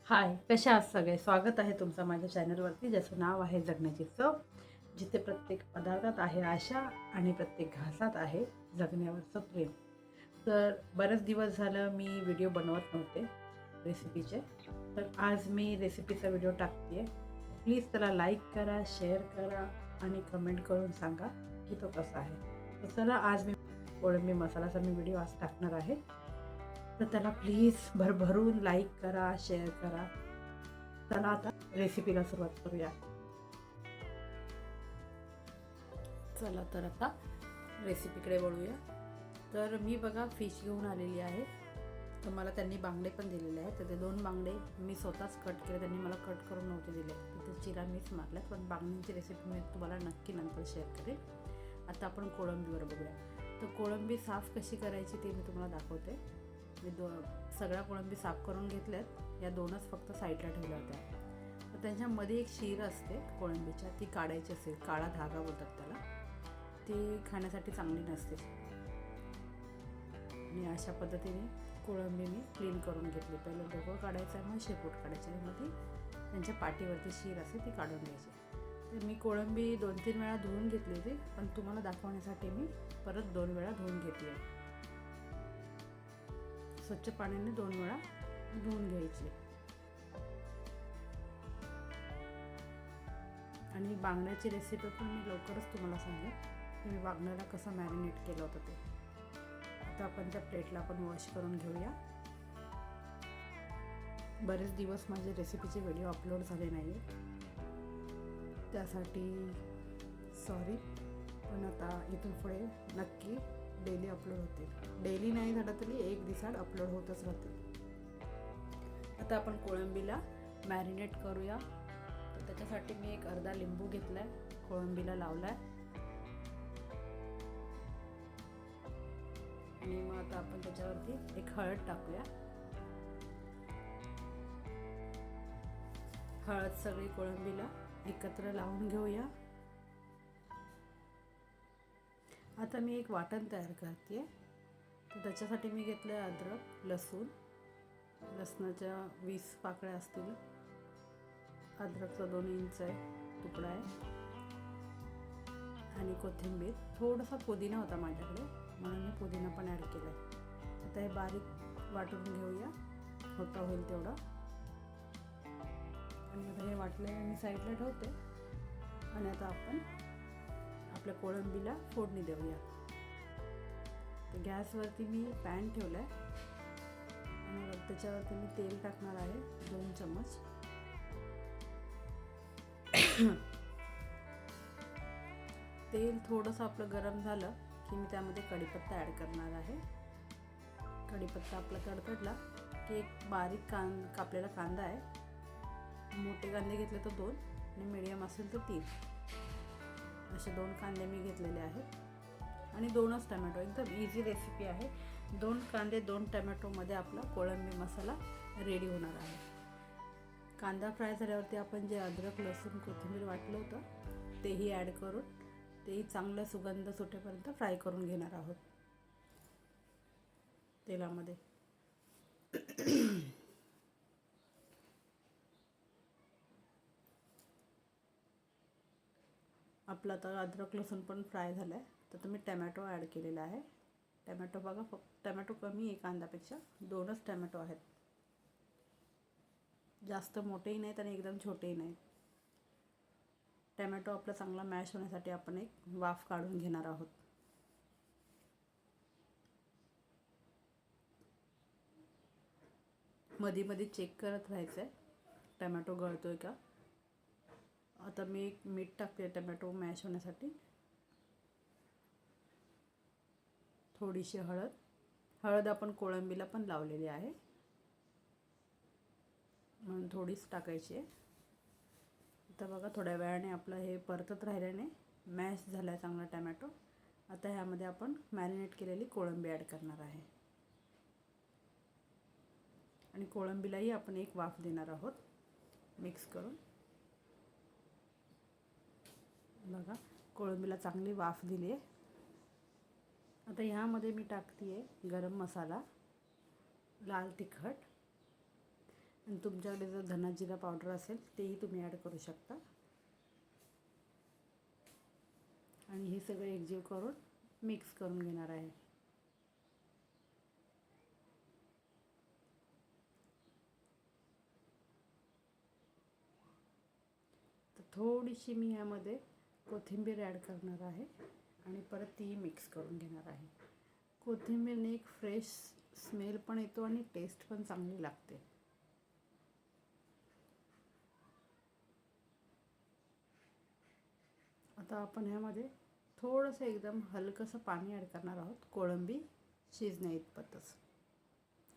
हाय, कशा आहात सगळे? स्वागत आहे तुमचं माझ्या चॅनलवरती, ज्याचं नाव आहे जगण्याची चव, जिथे प्रत्येक पदार्थात आहे आशा आणि प्रत्येक घासात आहे जगण्यावरचं प्रेम. तर बरेच दिवस झालं मी व्हिडिओ बनवत नव्हते रेसिपीचे, तर आज मी रेसिपीचा व्हिडिओ टाकते आहे. प्लीज त्याला लाईक करा, शेअर करा आणि कमेंट करून सांगा की तो कसा आहे. तर चला, आज मी कोळंबी मसाल्याचा व्हिडिओ आज टाकणार आहे. तर त्याला प्लीज भरभरून लाईक करा, शेअर करा. चला आता रेसिपीला सुरुवात करूया. चला तर आता रेसिपीकडे वळूया. तर मी बघा फिश घेऊन आलेली आहे. तर मला त्यांनी बांगडे पण दिलेले आहेत. तर ते 2 बांगडे मी स्वतःच कट केले, त्यांनी मला कट करून नव्हते दिले. तर ते चिरा मीच मारल्यात, पण बांगड्यांची रेसिपी मी तुम्हाला नक्की नंतर शेअर करेन. आता आपण कोळंबीवर बघूया. तर कोळंबी साफ कशी करायची ते मी तुम्हाला दाखवते. मी सगळ्या कोळंबी साफ करून घेतल्यात. या 2च फक्त साईडला ठेवल्या होत्या. तर त्यांच्यामध्ये एक शीर असते कोळंबीच्या, ती काढायची असेल. काळा धागा बोलतात त्याला. ती खाण्यासाठी चांगली नसते. आणि अशा पद्धतीने कोळंबी मी क्लीन करून घेतली. पहिलं डोकं काढायचं आहे, मग शेपूट काढायचं आहे, मग ती त्यांच्या पाठीवरती शीर असते ती काढून घ्यायची. तर मी कोळंबी 2-3 वेळा धुवून घेतली होती, पण तुम्हाला दाखवण्यासाठी मी परत 2 वेळा धुवून घेतली आहे. स्वच्छ पाण्याने 2 वेळा धुवून घ्यायची. आणि बांगड्याची रेसिपी पण मी लवकरच तुम्हाला सांगेन की मी बांगड्याला कसं मॅरिनेट केलं होतं ते. आता आपण त्या प्लेटला आपण वॉश करून घेऊया. बरेच दिवस माझे रेसिपीचे व्हिडिओ अपलोड झाले नाही, त्यासाठी सॉरी. पण आता इथून पुढे नक्की डेली अपलोड होते. डेली नाही झालं तरी एक दिवसाआड अपलोड होतच राहते. आता आपण कोळंबीला मॅरिनेट करूया. तर त्याच्यासाठी मी एक अर्धा लिंबू घेतला आहे, कोळंबीला लावला आहे. आणि मग आता आपण त्याच्यावरती एक हळद टाकूया. हळद सगळी कोळंबीला एकत्र लावून घेऊया. आता मी एक वाटण तयार करते. तर त्याच्यासाठी मी घेतलं आहे अद्रक, लसूण. लसणाच्या 20 पाकळ्या असतील. अद्रकचा 2 इंच आहे तुकडा आहे. आणि कोथिंबीर, थोडासा पुदिना होता माझ्याकडे म्हणून मी पुदिना पण ॲड केला आहे. आता हे बारीक वाटून घेऊया, होता होईल तेवढा. आणि आता हे वाटलं मी साईडला ठेवते. आणि आता आपण आपल्या कोळंबीला फोडणी देऊया. तर गॅसवरती मी पॅन ठेवला आहे आणि त्याच्यावरती मी तेल टाकणार आहे 2 चम्मच. तेल थोडंसं आपलं गरम झालं की मी त्यामध्ये कढीपत्ता ॲड करणार आहे. कढीपत्ता आपला तडतडला की एक बारीक कापलेला कांदा आहे. मोठे कांदे घेतले तर 2 आणि मीडियम असेल तर 3. असे 2 कांदे मी घेतलेले आहेत. आणि 2च टमॅटो. एकदम इझी रेसिपी आहे. 2 कांदे 2 टमॅटोमध्ये आपला कोळंबी मसाला रेडी होणार आहे. कांदा फ्राय झाल्यावरती आपण जे अद्रक, लसूण, कोथिंबीर वाटलं होतं तेही ॲड करून तेही चांगलं सुगंध सुटेपर्यंत फ्राय करून घेणार आहोत तेलामध्ये. आपला आता अद्रक लसूण पण फ्राय झाला आहे. तर मी टमॅटो ॲड केलेला आहे. टमॅटो बघा, टमॅटो कमी आहे कांद्यापेक्षा. 2च टमॅटो आहेत. जास्त मोठेही नाहीत आणि एकदम छोटेही नाहीत. टमॅटो आपला चांगला मॅश होण्यासाठी आपण एक वाफ काढून घेणार आहोत. मध्ये मध्ये चेक करत राहायचं आहे टमॅटो गळतोय का. आता मी एक मीठ टाकते टमॅटो मॅश होण्यासाठी. थोडीशी हळद आपण कोळंबीला पण लावलेली आहे म्हणून थोडीच टाकायची आहे. आता बघा थोड्या वेळाने आपलं हे परतत राहिल्याने मॅश झाला आहे चांगला टमॅटो. आता ह्यामध्ये आपण मॅरिनेट केलेली कोळंबी ॲड करणार आहे. आणि कोळंबीलाही आपण एक वाफ देणार आहोत मिक्स करून. बघा कोळंबीला चांगली वाफ दिली आहे. आता ह्यामध्ये मी टाकते आहे गरम मसाला, लाल तिखट आणि तुमच्याकडे जर धना जिरा पावडर असेल तेही तुम्ही ॲड करू शकता. आणि हे सगळं एकजीव करून मिक्स करून घेणार आहे. तर थोडीशी मी यामध्ये कोथिंबीर ॲड करणार आहे आणि परत ती मिक्स करून घेणार आहे. कोथिंबीरने एक फ्रेश स्मेल पण येतो आणि टेस्ट पण चांगली लागते. आता आपण ह्यामध्ये थोडंसं एकदम हलकंसं पाणी ॲड करणार आहोत, कोळंबी शिजण्या इतपतच.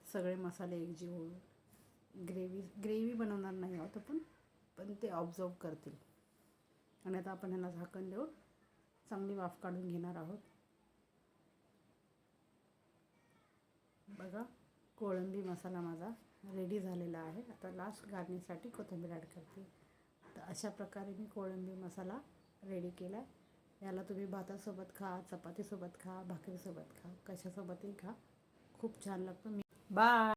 सगळे मसाले एकजीव होऊन ग्रेव्ही बनवणार नाही आहोत आपण, पण ते ऑब्झर्व करतील. आणि आता आपण ह्याला झाकण देऊन चांगली वाफ काढून घेणार आहोत. बघा, कोळंबी मसाला माझा रेडी झालेला आहे. आता लास्ट गार्निशसाठी कोथिंबीर ॲड करते. तर अशा प्रकारे मी कोळंबी मसाला रेडी केला आहे. याला तुम्ही भातासोबत खा, चपातीसोबत खा, भाकरीसोबत खा, कशासोबतही खा, खूप छान लागतं. बाय.